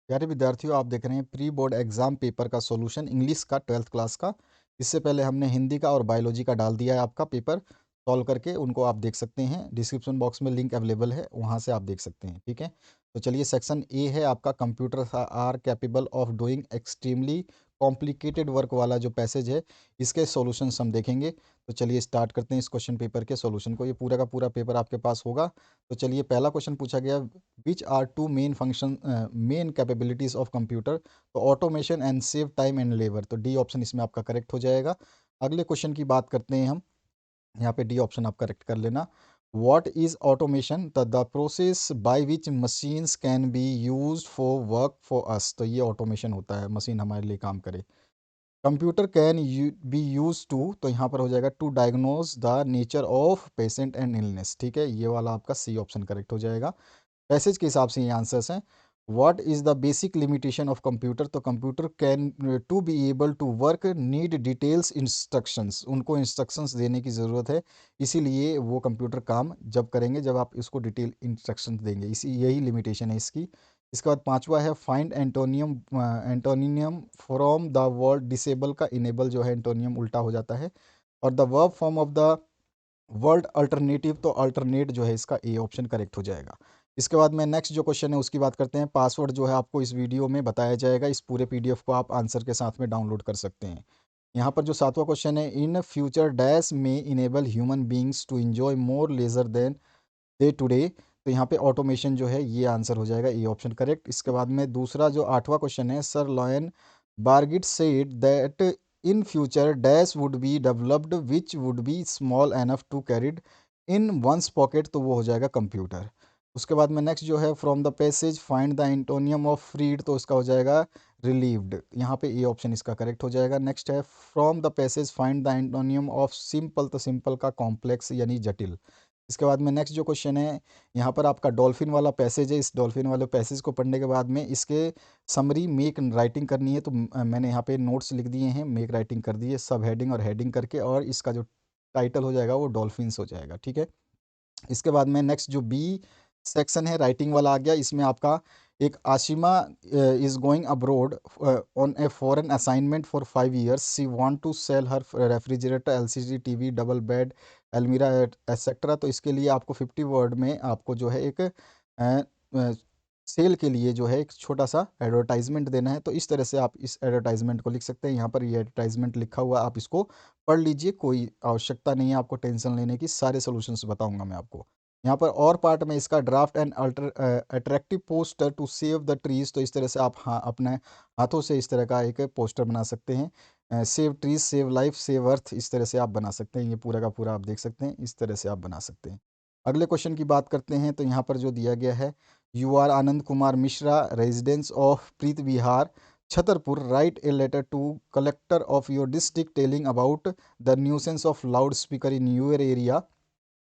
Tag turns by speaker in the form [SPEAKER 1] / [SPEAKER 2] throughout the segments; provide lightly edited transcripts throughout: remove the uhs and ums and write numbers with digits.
[SPEAKER 1] प्यारे विद्यार्थियों, आप देख रहे हैं प्री बोर्ड एग्जाम पेपर का सॉल्यूशन इंग्लिश का 12th क्लास का। इससे पहले हमने हिंदी का और बायोलॉजी का डाल दिया है आपका पेपर सॉल्व करके। उनको आप देख सकते हैं, डिस्क्रिप्शन बॉक्स में लिंक अवेलेबल है, वहाँ से आप देख सकते हैं। ठीक है, तो चलिए, सेक्शन ए है आपका, computer are capable of doing extremely complicated work वाला जो पैसेज है, इसके सॉल्यूशंस हम देखेंगे। तो चलिए स्टार्ट करते हैं इस क्वेश्चन पेपर के सॉल्यूशन को। ये पूरा का पूरा पेपर आपके पास होगा। तो चलिए, पहला क्वेश्चन पूछा गया, which are two main function main capabilities of computer. तो automation and save time and labour, तो डी ऑप्शन इसमें आपका करेक्ट हो जाएगा। अगले क्वेश्चन की बात करते हैं हम, यहाँ पे डी ऑप्शन आप करेक्ट कर लेना। What is automation? The process by which machines can be use for work for us. तो ये ऑटोमेशन होता है, मशीन हमारे लिए काम करे। Computer can be use to, तो यहाँ पर हो जाएगा to diagnose the nature of patient and illness. ठीक है, ये वाला आपका सी ऑप्शन करेक्ट हो जाएगा। पैसेज के हिसाब से ये आंसर्स हैं। What is the basic limitation of computer? तो computer can to be able to work need details instructions, उनको इंस्ट्रक्शंस देने की ज़रूरत है। इसीलिए वो कंप्यूटर काम जब करेंगे जब आप इसको डिटेल इंस्ट्रक्शंस देंगे, इसी यही लिमिटेशन है इसकी। इसके बाद पांचवा है, find antonym antonym from the word disable का इनेबल जो है एंटोनियम उल्टा हो जाता है। और the verb form of the world alternative, तो अल्टरनेट जो है इसका ए ऑप्शन करेक्ट हो जाएगा। इसके बाद में नेक्स्ट जो क्वेश्चन है उसकी बात करते हैं। पासवर्ड जो है आपको इस वीडियो में बताया जाएगा, इस पूरे पीडीएफ को आप आंसर के साथ में डाउनलोड कर सकते हैं। यहाँ पर जो सातवां क्वेश्चन है, इन फ्यूचर डैश में enable human beings to enjoy more leisure than day today. तो यहाँ पे ऑटोमेशन जो है ये आंसर हो जाएगा, ए ऑप्शन करेक्ट। इसके बाद में दूसरा जो आठवां क्वेश्चन है, sir Lyon Bargit said that in future dash would be developed which would be small enough to carried in one's pocket, तो वो हो जाएगा कंप्यूटर। उसके बाद में नेक्स्ट जो है, from the passage find the antonym of freed, तो इसका हो जाएगा रिलीव्ड। यहाँ पे ए ऑप्शन इसका करेक्ट हो जाएगा। नेक्स्ट है, from the passage find the antonym of simple, तो सिंपल का कॉम्प्लेक्स यानी जटिल। इसके बाद में नेक्स्ट जो क्वेश्चन है, यहाँ पर आपका डॉल्फिन वाला पैसेज है। इस डॉल्फिन वाले पैसेज को पढ़ने के बाद में इसके समरी मेक राइटिंग करनी है। तो मैंने यहाँ पे नोट्स लिख दिए हैं, मेक राइटिंग कर दी है सब हेडिंग और हेडिंग करके, और इसका जो टाइटल हो जाएगा वो डॉल्फिन्स हो जाएगा। ठीक है, इसके बाद में नेक्स्ट जो बी सेक्शन है, राइटिंग वाला आ गया। इसमें आपका एक, Ashima is going abroad on a foreign assignment for 5 years, she want to sell her refrigerator, LCD TV, double bed, almirah etcetera. तो इसके लिए आपको 50 वर्ड में आपको जो है एक सेल के लिए जो है एक छोटा सा एडवर्टाइजमेंट देना है। तो इस तरह से आप इस एडवर्टाइजमेंट को लिख सकते हैं। यहाँ पर ये एडवर्टाइजमेंट लिखा हुआ, आप इसको पढ़ लीजिए, कोई आवश्यकता नहीं है आपको टेंशन लेने की, सारे सॉल्यूशंस बताऊंगा मैं आपको। यहाँ पर और पार्ट में इसका draft and alter attractive poster to save the trees, तो इस तरह से आप हाँ अपने हाथों से इस तरह का एक पोस्टर बना सकते हैं। Save trees, save life, save earth, इस तरह से आप बना सकते हैं। ये पूरा का पूरा आप देख सकते हैं, इस तरह से आप बना सकते हैं। अगले क्वेश्चन की बात करते हैं। तो यहाँ पर जो दिया गया है, you are Anand Kumar Mishra, residence of Preet Vihar, Chhatarpur, write a letter to collector of your district telling about the nuisance of loud speaker in your area.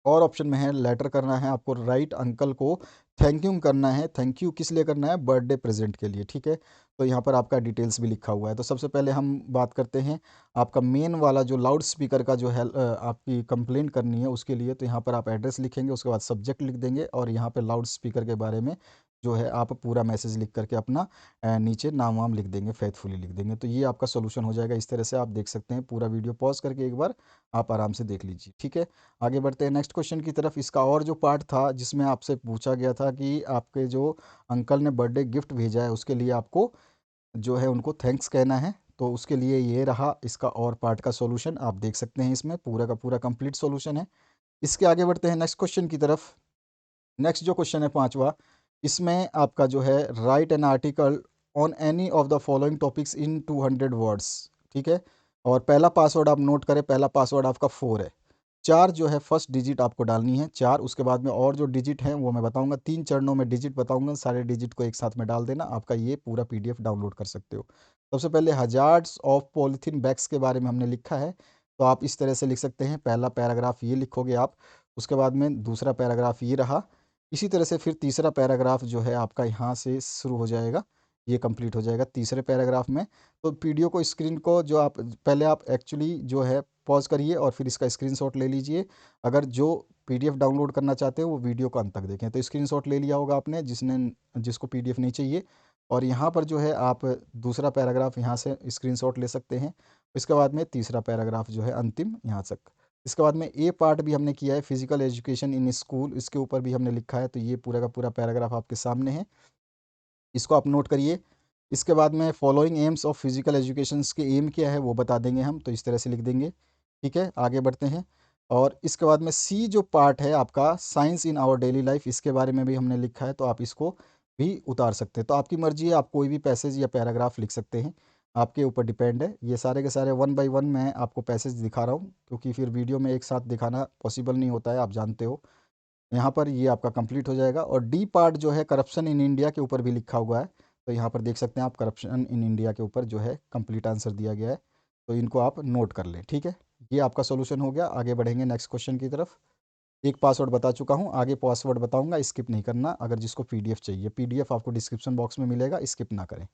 [SPEAKER 1] और ऑप्शन में है, लेटर करना है आपको राइट अंकल को, थैंक यू करना है। थैंक यू किस लिए करना है? बर्थडे प्रेजेंट के लिए। ठीक है, तो यहाँ पर आपका डिटेल्स भी लिखा हुआ है। तो सबसे पहले हम बात करते हैं आपका मेन वाला जो लाउड स्पीकर का जो है आपकी कंप्लेंट करनी है उसके लिए। तो यहाँ पर आप एड्रेस लिखेंगे, उसके बाद सब्जेक्ट लिख देंगे, और यहाँ पे लाउड स्पीकर के बारे में जो है आप पूरा मैसेज लिख करके अपना नीचे नाम वाम लिख देंगे, फेथफुली लिख देंगे। तो ये आपका सोल्यूशन हो जाएगा। इस तरह से आप देख सकते हैं, पूरा वीडियो पॉज करके एक बार आप आराम से देख लीजिए। ठीक है, आगे बढ़ते हैं नेक्स्ट क्वेश्चन की तरफ। इसका और जो पार्ट था जिसमें आपसे पूछा गया था कि आपके जो अंकल ने बर्थडे गिफ्ट भेजा है उसके लिए आपको जो है उनको थैंक्स कहना है। तो उसके लिए ये रहा इसका और पार्ट का सॉल्यूशन, आप देख सकते हैं इसमें पूरा का पूरा कंप्लीट सॉल्यूशन है। इसके आगे बढ़ते हैं नेक्स्ट क्वेश्चन की तरफ। नेक्स्ट जो क्वेश्चन है पांचवा, इसमें आपका जो है, right an article on any of the following topics in 200 words. ठीक है, और पहला पासवर्ड आप नोट करें, पहला पासवर्ड आपका 4 है। 4 जो है फर्स्ट डिजिट आपको डालनी है, 4। उसके बाद में और जो डिजिट हैं वो मैं बताऊंगा, 3 चरणों में डिजिट बताऊंगा, सारे डिजिट को एक साथ में डाल देना, आपका ये पूरा पीडीएफ डाउनलोड कर सकते हो। सबसे पहले हजार्ड्स ऑफ पॉलीथीन बैग्स के बारे में हमने लिखा है, तो आप इस तरह से लिख सकते हैं। पहला पैराग्राफ ये लिखोगे आप, उसके बाद में दूसरा पैराग्राफ ये रहा, इसी तरह से फिर तीसरा पैराग्राफ जो है आपका यहाँ से शुरू हो जाएगा, ये कंप्लीट हो जाएगा तीसरे पैराग्राफ में। तो वीडियो को, स्क्रीन को जो आप पहले आप एक्चुअली जो है पॉज करिए और फिर इसका स्क्रीनशॉट ले लीजिए। अगर जो पीडीएफ डाउनलोड करना चाहते हो वो वीडियो को अंत तक देखें। तो स्क्रीनशॉट ले लिया होगा आपने, जिसको पीडीएफ नहीं चाहिए और यहाँ पर जो है आप दूसरा पैराग्राफ यहाँ से स्क्रीनशॉट ले सकते हैं। इसके बाद में तीसरा पैराग्राफ जो है अंतिम यहाँ तक। इसके बाद में ए पार्ट भी हमने किया है, फिजिकल एजुकेशन इन स्कूल, इसके ऊपर भी हमने लिखा है। तो ये पूरा का पूरा पैराग्राफ आपके सामने है, इसको आप नोट करिए। इसके बाद में following AIIMS of physical education के एम क्या है वो बता देंगे हम, तो इस तरह से लिख देंगे। ठीक है, आगे बढ़ते हैं। और इसके बाद में सी जो पार्ट है आपका science in our daily life, इसके बारे में भी हमने लिखा है, तो आप इसको भी उतार सकते हैं। तो आपकी मर्जी है, आप कोई भी पैसेज या पैराग्राफ लिख सकते हैं, आपके ऊपर डिपेंड है। ये सारे के सारे वन बाय वन मैं आपको पैसेज दिखा रहा हूँ, क्योंकि फिर वीडियो में एक साथ दिखाना पॉसिबल नहीं होता है, आप जानते हो। यहाँ पर ये आपका कंप्लीट हो जाएगा। और डी पार्ट जो है करप्शन इन इंडिया के ऊपर भी लिखा हुआ है, तो यहाँ पर देख सकते हैं आप, करप्शन इन इंडिया के ऊपर जो है कंप्लीट आंसर दिया गया है, तो इनको आप नोट कर लें। ठीक है, ये आपका सोल्यूशन हो गया। आगे बढ़ेंगे नेक्स्ट क्वेश्चन की तरफ। एक पासवर्ड बता चुका हूँ, आगे पासवर्ड बताऊंगा, स्किप नहीं करना। अगर जिसको पीडीएफ चाहिए, पीडीएफ आपको डिस्क्रिप्शन बॉक्स में मिलेगा, स्किप ना करें।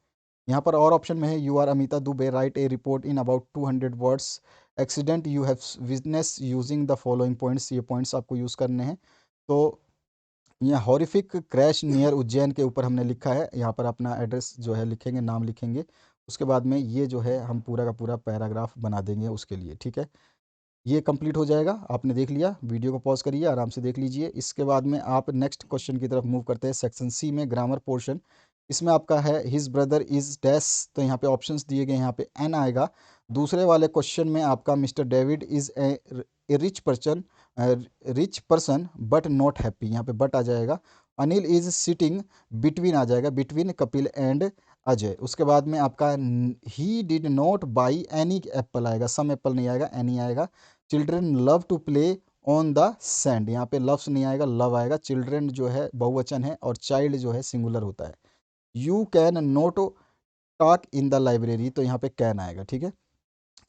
[SPEAKER 1] यहाँ पर और ऑप्शन में है, you are Amita Dubey, write a report in about 200 words, accident you have witness using the following points. ये पॉइंट्स आपको यूज़ करने हैं। तो ये हॉरिफिक क्रैश नियर उज्जैन के ऊपर हमने लिखा है, यहाँ पर अपना एड्रेस जो है लिखेंगे, नाम लिखेंगे। उसके बाद में ये जो है हम पूरा का पूरा पैराग्राफ बना देंगे उसके लिए। ठीक है, ये कंप्लीट हो जाएगा। आपने देख लिया, वीडियो को पॉज करिए, आराम से देख लीजिए। इसके बाद में आप नेक्स्ट क्वेश्चन की तरफ मूव करते हैं, सेक्शन सी में ग्रामर पोर्शन। इसमें आपका है हिज ब्रदर इज डैश, तो यहाँ पे ऑप्शंस दिए गए हैं, यहाँ पे एन आएगा। दूसरे वाले क्वेश्चन में आपका mister David is a rich person but not happy, यहाँ पे बट आ जाएगा। अनिल इज सिटिंग बिटवीन आ जाएगा, बिटवीन कपिल एंड अजय। उसके बाद में आपका he did not buy any apple आएगा, सम एप्पल नहीं आएगा, एनी आएगा। Children love to play on the sand, यहाँ पे लव्स नहीं आएगा, लव आएगा। चिल्ड्रेन जो है बहुवचन है और चाइल्ड जो है सिंगुलर होता है। You can note talk in the library, तो यहाँ पे कैन आएगा। ठीक है,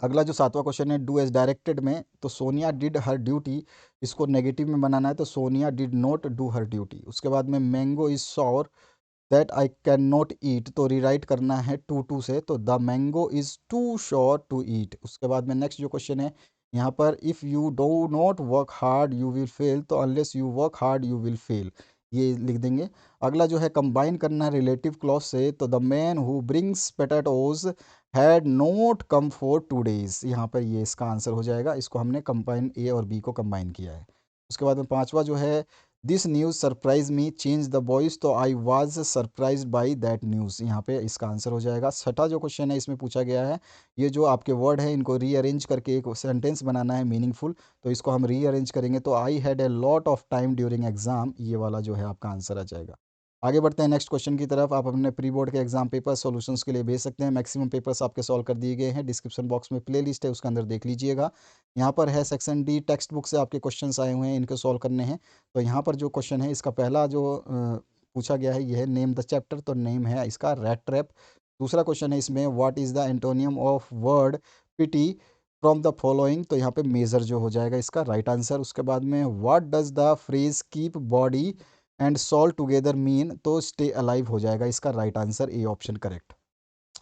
[SPEAKER 1] अगला जो सातवां क्वेश्चन है, डू एज डायरेक्टेड में, तो सोनिया डिड हर ड्यूटी, इसको नेगेटिव में बनाना है, तो Sonia did not do her duty. उसके बाद में mango is sour that I cannot eat, तो रीराइट करना है टू से, तो the mango is too sour to eat. उसके बाद में नेक्स्ट जो क्वेश्चन है, यहाँ पर if you do not work hard you will fail, तो unless you work hard you will fail, ये लिख देंगे। अगला जो है कंबाइन करना है रिलेटिव क्लॉज से, तो the man who brings potatoes had not come for 2 days, यहाँ पर ये इसका आंसर हो जाएगा। इसको हमने कंबाइन ए और बी को कंबाइन किया है। उसके बाद में पांचवा जो है, this news surprise me change the voice, तो I was surprise by that news, यहाँ पे इसका आंसर हो जाएगा। छठा जो क्वेश्चन है इसमें पूछा गया है, ये जो आपके वर्ड है इनको रीअरेंज करके एक सेंटेंस बनाना है मीनिंगफुल, तो इसको हम रीअरेंज करेंगे। तो I had a lot of time during exam, ये वाला जो है आपका आंसर आ जाएगा। आगे बढ़ते हैं नेक्स्ट क्वेश्चन की तरफ। आप अपने प्री बोर्ड के एग्जाम पेपर सॉल्यूशंस के लिए भेज सकते हैं, मैक्सिमम पेपर्स आपके सॉल्व कर दिए गए हैं। डिस्क्रिप्शन बॉक्स में प्ले लिस्ट है, उसके अंदर देख लीजिएगा। यहाँ पर है सेक्शन डी, टेक्स्ट बुक से आपके क्वेश्चंस आए हुए हैं, इनको सॉल्व करने हैं। तो यहाँ पर जो क्वेश्चन है, इसका पहला जो पूछा गया है, ये है नेम द चैप्टर, तो नेम है इसका रैट ट्रैप। दूसरा क्वेश्चन है इसमें, what is the antonym of word pity from the following, तो यहाँ पे मेजर जो हो जाएगा इसका राइट आंसर। उसके बाद में what does the phrase keep body and soul together mean, तो स्टे अलाइव हो जाएगा इसका right answer, A option correct.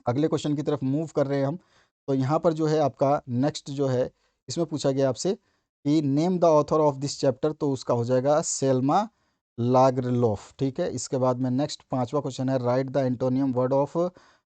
[SPEAKER 1] अगले क्वेश्चन की तरफ मूव कर रहे हैं हम। तो यहाँ पर जो है आपका नेक्स्ट जो है, इसमें पूछा गया आपसे कि name the author of this chapter, तो उसका हो जाएगा सेल्मा लागरलोफ। ठीक है, इसके बाद में नेक्स्ट पांचवा क्वेश्चन है, write the antonym word of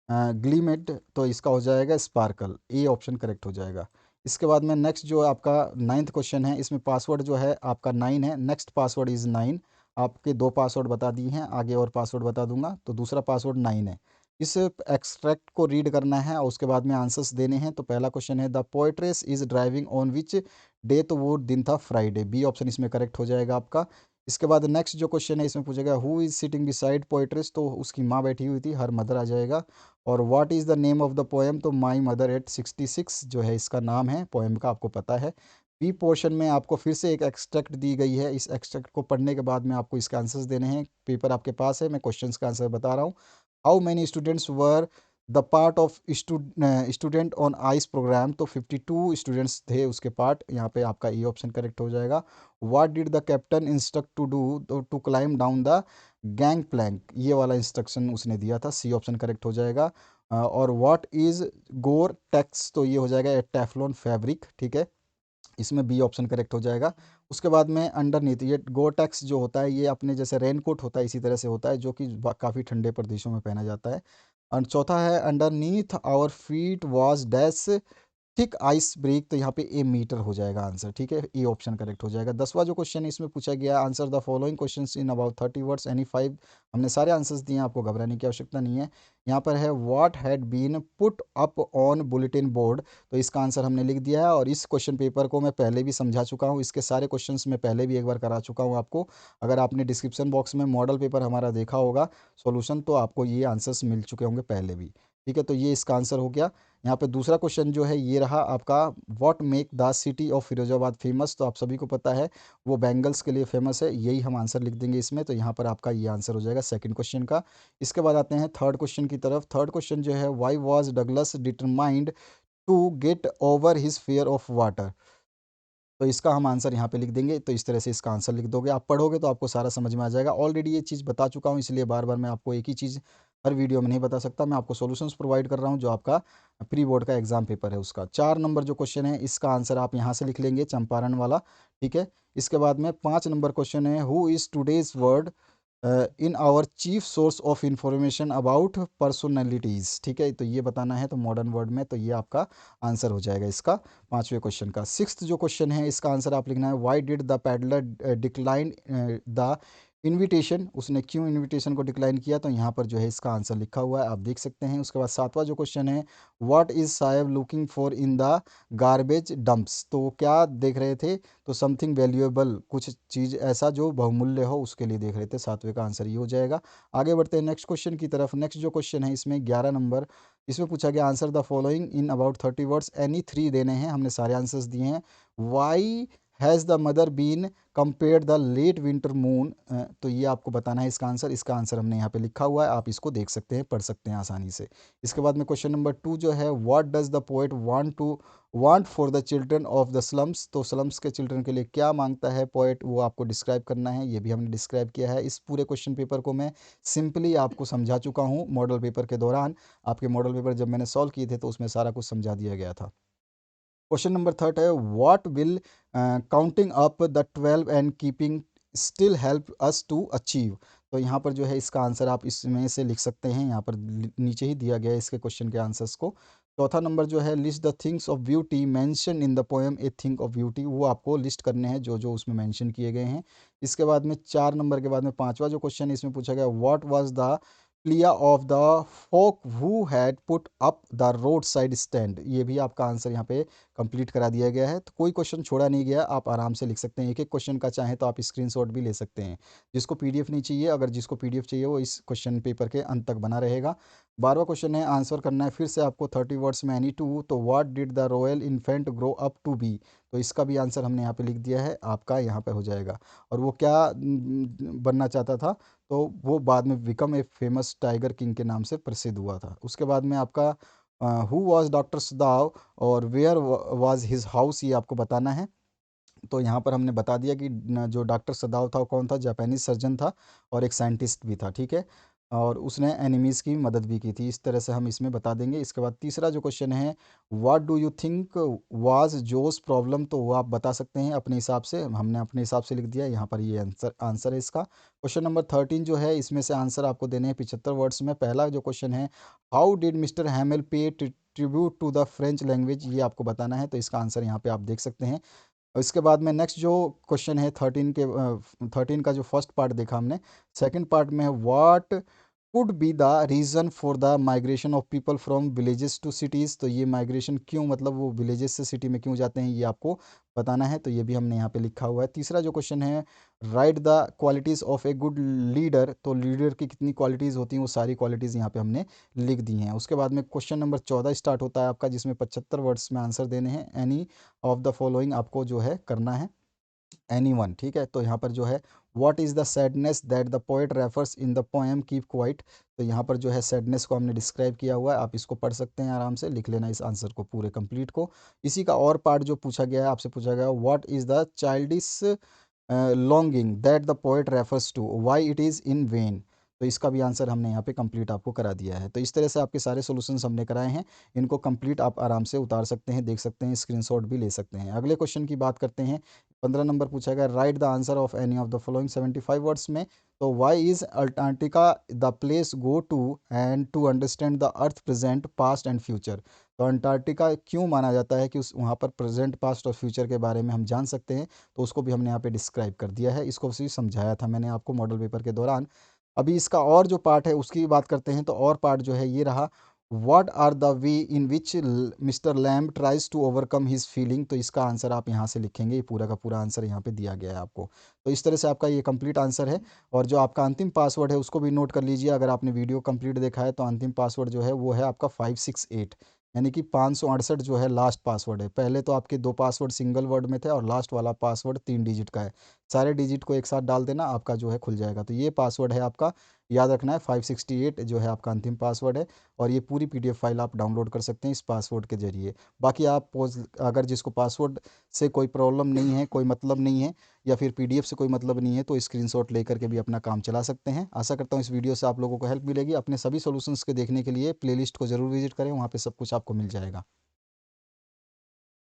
[SPEAKER 1] ग्लीमेट, तो इसका हो जाएगा स्पार्कल, ए ऑप्शन करेक्ट हो जाएगा। इसके बाद में नेक्स्ट जो आपका नाइन्थ क्वेश्चन है, इसमें पासवर्ड जो है आपका 9 है, नेक्स्ट पासवर्ड इज़ 9। आपके 2 पासवर्ड बता दिए हैं, आगे और पासवर्ड बता दूंगा। तो दूसरा पासवर्ड 9 है। इस एक्सट्रैक्ट को रीड करना है और उसके बाद में आंसर्स देने हैं। तो पहला क्वेश्चन है, the poetess is driving on which day, तो वो दिन था फ्राइडे, बी ऑप्शन इसमें करेक्ट हो जाएगा आपका। इसके बाद नेक्स्ट जो क्वेश्चन है, इसमें पूछेगा हु इज सिटिंग बिसाइड पोएट्रेस, तो उसकी माँ बैठी हुई थी, हर मदर आ जाएगा। और what is the name of the poem, तो माई मदर एट 66 जो है इसका नाम है पोएम का, आपको पता है। बी पोर्शन में आपको फिर से एक एक्सट्रैक्ट दी गई है, इस एक्सट्रैक्ट को पढ़ने के बाद में आपको इसके आंसर्स देने हैं। पेपर आपके पास है, मैं क्वेश्चंस का आंसर बता रहा हूँ। How many students were the part of student on ice program, तो 52 स्टूडेंट्स थे उसके पार्ट, यहाँ पे आपका ए ऑप्शन करेक्ट हो जाएगा। What did the captain instruct to do, तो to climb down the gang plank, ये वाला इंस्ट्रक्शन उसने दिया था, सी ऑप्शन करेक्ट हो जाएगा। और व्हाट इज गोर टेक्स, तो ये हो जाएगा टेफ्लॉन फैब्रिक। ठीक है, इसमें बी ऑप्शन करेक्ट हो जाएगा। उसके बाद में अंडरनीथ ये गोटेक्स जो होता है, ये अपने जैसे रेनकोट होता है इसी तरह से होता है, जो कि काफ़ी ठंडे प्रदेशों में पहना जाता है। और चौथा है underneath our feet was dash thick ice break, तो यहाँ पे ए मीटर हो जाएगा आंसर, ठीक है, ए ऑप्शन करेक्ट हो जाएगा। 10वां जो क्वेश्चन है इसमें पूछा गया answer the following questions in about 30 words any 5। हमने सारे आंसर्स दिए हैं, आपको घबराने की आवश्यकता नहीं है। यहाँ पर है what had been put up on bulletin board, तो इसका आंसर हमने लिख दिया है। और इस क्वेश्चन पेपर को मैं पहले भी समझा चुका हूँ, इसके सारे क्वेश्चंस मैं पहले भी एक बार करा चुका हूँ आपको। अगर आपने डिस्क्रिप्शन बॉक्स में मॉडल पेपर हमारा देखा होगा सॉल्यूशन, तो आपको ये आंसर्स मिल चुके होंगे पहले भी, ठीक है। तो ये इसका आंसर हो गया। यहाँ पे दूसरा क्वेश्चन जो है ये रहा आपका, what make the city of Firozabad famous, तो आप सभी को पता है वो बैंगल्स के लिए फेमस है, यही हम आंसर लिख देंगे इसमें। तो यहाँ पर आपका ये आंसर हो जाएगा सेकंड क्वेश्चन का। इसके बाद आते हैं थर्ड क्वेश्चन की तरफ। थर्ड क्वेश्चन जो है, why was Douglas determined to get over his fear of water, तो इसका हम आंसर यहाँ पे लिख देंगे। तो इस तरह से इसका आंसर लिख दोगे, आप पढ़ोगे तो आपको सारा समझ में आ जाएगा। ऑलरेडी ये चीज़ बता चुका हूँ, इसलिए बार बार मैं आपको एक ही चीज़ हर वीडियो में नहीं बता सकता। मैं आपको सॉल्यूशंस प्रोवाइड कर रहा हूँ जो आपका प्री बोर्ड का एग्जाम पेपर है उसका। 4 नंबर जो क्वेश्चन है इसका आंसर आप यहाँ से लिख लेंगे, चंपारण वाला, ठीक है। इसके बाद में 5 नंबर क्वेश्चन है, who is today's word in our chief source of information about personalities, ठीक है। तो ये बताना है तो मॉडर्न वर्ड में, तो ये आपका आंसर हो जाएगा इसका 5वें क्वेश्चन का। सिक्स्थ जो क्वेश्चन है इसका आंसर आप लिखना है, why did the peddler decline the invitation, उसने क्यों इनविटेशन को डिक्लाइन किया, तो यहाँ पर जो है इसका आंसर लिखा हुआ है, आप देख सकते हैं। उसके बाद 7वां जो क्वेश्चन है, what is Saheb looking for in the garbage dumps, तो वो क्या देख रहे थे, तो समथिंग वैल्यूएबल, कुछ चीज़ ऐसा जो बहुमूल्य हो उसके लिए देख रहे थे। 7वें का आंसर ये हो जाएगा। आगे बढ़ते हैं नेक्स्ट क्वेश्चन की तरफ। नेक्स्ट जो क्वेश्चन है इसमें 11 नंबर, इसमें पूछा गया answer the following in about 30 words, any 3 देने हैं, हमने सारे आंसर्स दिए हैं। Why has the mother been compare the late winter moon, तो ये आपको बताना है इसका आंसर। इसका आंसर हमने यहाँ पे लिखा हुआ है, आप इसको देख सकते हैं, पढ़ सकते हैं आसानी से। इसके बाद में क्वेश्चन नंबर 2 जो है, what does the poet want for the children of the slums, तो स्लम्स के चिल्ड्रन के लिए क्या मांगता है पोएट, वो आपको डिस्क्राइब करना है, ये भी हमने डिस्क्राइब किया है। इस पूरे क्वेश्चन पेपर को मैं सिंपली आपको समझा चुका हूँ मॉडल पेपर के दौरान। आपके मॉडल पेपर जब मैंने सॉल्व किए थे तो उसमें सारा कुछ समझा दिया गया था। क्वेश्चन नंबर 3 है, what will counting up the 12 and keeping still help us to achieve, तो यहाँ पर जो है इसका आंसर आप इसमें से लिख सकते हैं, यहाँ पर नीचे ही दिया गया है इसके क्वेश्चन के आंसर्स को। चौथा नंबर जो है, list the things of beauty mention in the poem a thing of beauty, वो आपको लिस्ट करने हैं जो जो उसमें मेंशन किए गए हैं। इसके बाद में 4 नंबर के बाद में 5वां जो क्वेश्चन है इसमें पूछा गया, what was the plea of the folk who had put up the road side stand, ये भी आपका आंसर यहाँ पे कंप्लीट करा दिया गया है। तो कोई क्वेश्चन छोड़ा नहीं गया, आप आराम से लिख सकते हैं। एक एक क्वेश्चन का चाहे तो आप स्क्रीनशॉट भी ले सकते हैं। जिसको पीडीएफ नहीं चाहिए, अगर जिसको पीडीएफ चाहिए वो इस क्वेश्चन पेपर के अंत तक बना रहेगा। 12वां क्वेश्चन है, आंसर करना है फिर से आपको 30 वर्ड्स में एनी टू, तो what did the royal infant grow up to be, तो इसका भी आंसर हमने यहाँ पे लिख दिया है, आपका यहाँ पे हो जाएगा। और वो क्या बनना चाहता था, तो वो बाद में become a famous tiger king के नाम से प्रसिद्ध हुआ था। उसके बाद में आपका हु वाज डॉक्टर सदाव और वेयर वाज हिज हाउस, ये आपको बताना है। तो यहाँ पर हमने बता दिया कि जो डॉक्टर सदाव था वो कौन था, जापानीज सर्जन था और एक साइंटिस्ट भी था, ठीक है। और उसने एनिमीज़ की मदद भी की थी, इस तरह से हम इसमें बता देंगे। इसके बाद तीसरा जो क्वेश्चन है, what do you think was Jo's problem, तो वो आप बता सकते हैं अपने हिसाब से, हमने अपने हिसाब से लिख दिया, यहाँ पर ये आंसर आंसर है इसका। क्वेश्चन नंबर 13 जो है इसमें से आंसर आपको देने हैं 75 वर्ड्स में। पहला जो क्वेश्चन है, how did mister Hamel pay tribute to the French language, ये आपको बताना है, तो इसका आंसर यहाँ पे आप देख सकते हैं। और इसके बाद में नेक्स्ट जो क्वेश्चन है 13 का जो फर्स्ट पार्ट देखा हमने, सेकंड पार्ट में है, what could be the reason for the migration of people from villages to cities, तो ये माइग्रेशन क्यों, मतलब वो विलेजेस से सिटी में क्यों जाते हैं, ये आपको बताना है, तो ये भी हमने यहाँ पे लिखा हुआ है। तीसरा जो क्वेश्चन है, write the qualities of a good leader, तो लीडर की कितनी क्वालिटीज़ होती हैं, वो सारी क्वालिटीज़ यहाँ पे हमने लिख दी हैं। उसके बाद में क्वेश्चन नंबर 14 स्टार्ट होता है आपका, जिसमें 75 वर्ड्स में आंसर देने हैं। एनी ऑफ द फॉलोइंग आपको जो है करना है, एनी वन, ठीक है। तो यहाँ पर जो है, what is the sadness that the poet refers in the poem keep quiet, तो यहाँ पर जो है सैडनेस को हमने डिस्क्राइब किया हुआ है, आप इसको पढ़ सकते हैं, आराम से लिख लेना इस आंसर को पूरे कंप्लीट को। इसी का और पार्ट जो पूछा गया है, आपसे पूछा गया, what is the childish longing that the poet refers to, why it is in vain, तो इसका भी आंसर हमने यहाँ पे कंप्लीट आपको करा दिया है। तो इस तरह से आपके सारे सॉल्यूशंस हमने कराए हैं, इनको कंप्लीट आप आराम से उतार सकते हैं, देख सकते हैं, स्क्रीनशॉट भी ले सकते हैं। अगले क्वेश्चन की बात करते हैं। 15 नंबर पूछा गया, write the answer of any of the following 75 words में। तो why is Antarctica the place go to and to understand the earth present past and future. तो अंटार्कटिका क्यों माना जाता है कि उस वहाँ पर प्रेजेंट पास्ट और फ्यूचर के बारे में हम जान सकते हैं, तो उसको भी हमने यहाँ पे डिस्क्राइब कर दिया है, इसको भी समझाया था मैंने आपको मॉडल पेपर के दौरान। अभी इसका और जो पार्ट है उसकी बात करते हैं। तो और पार्ट जो है ये रहा, what are the way in which mister Lamb tries to overcome his feeling. तो इसका आंसर आप यहाँ से लिखेंगे, ये पूरा का पूरा आंसर यहाँ पे दिया गया है आपको। तो इस तरह से आपका ये कंप्लीट आंसर है। और जो आपका अंतिम पासवर्ड है उसको भी नोट कर लीजिए, अगर आपने वीडियो कंप्लीट देखा है तो अंतिम पासवर्ड जो है वो है आपका 568, यानी कि 568 जो है लास्ट पासवर्ड है। पहले तो आपके दो पासवर्ड सिंगल वर्ड में थे और लास्ट वाला पासवर्ड 3 डिजिट का है। सारे डिजिट को एक साथ डाल देना, आपका जो है खुल जाएगा। तो ये पासवर्ड है आपका, याद रखना है, 568 जो है आपका अंतिम पासवर्ड है। और ये पूरी पीडीएफ फाइल आप डाउनलोड कर सकते हैं इस पासवर्ड के जरिए। बाकी आप अगर जिसको पासवर्ड से कोई प्रॉब्लम नहीं है, कोई मतलब नहीं है, या फिर पीडीएफ से कोई मतलब नहीं है, तो स्क्रीनशॉट लेकर के भी अपना काम चला सकते हैं। आशा करता हूँ इस वीडियो से आप लोगों को हेल्प मिलेगी। अपने सभी सॉल्यूशंस के देखने के लिए प्लेलिस्ट को जरूर विजिट करें, वहाँ पे सब कुछ आपको मिल जाएगा।